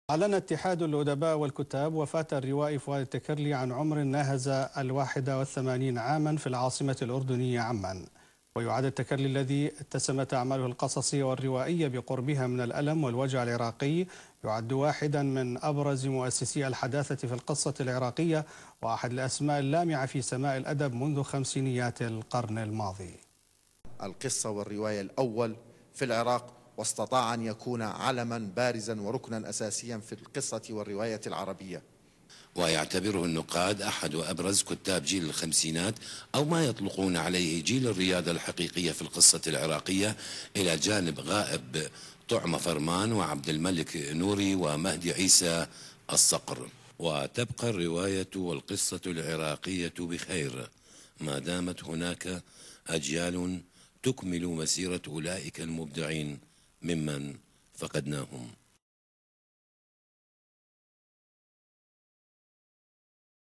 أعلن اتحاد الأدباء والكتاب وفاة الروائي فؤاد التكرلي عن عمر ناهز 81 عاما في العاصمة الأردنية عمان. ويعد التكرلي الذي اتسمت أعماله القصصية والروائية بقربها من الألم والوجع العراقي يعد واحدا من أبرز مؤسسي الحداثة في القصة العراقية، وأحد الأسماء اللامعة في سماء الأدب منذ خمسينيات القرن الماضي. القصة والرواية الأول في العراق، واستطاع أن يكون علما بارزا وركنا أساسيا في القصة والرواية العربية. ويعتبره النقاد أحد أبرز كتاب جيل الخمسينات، أو ما يطلقون عليه جيل الريادة الحقيقية في القصة العراقية، إلى جانب غائب طعمة فرمان وعبد الملك نوري ومهدي عيسى الصقر. وتبقى الرواية والقصة العراقية بخير ما دامت هناك أجيال تكمل مسيرة أولئك المبدعين ممن فقدناهم.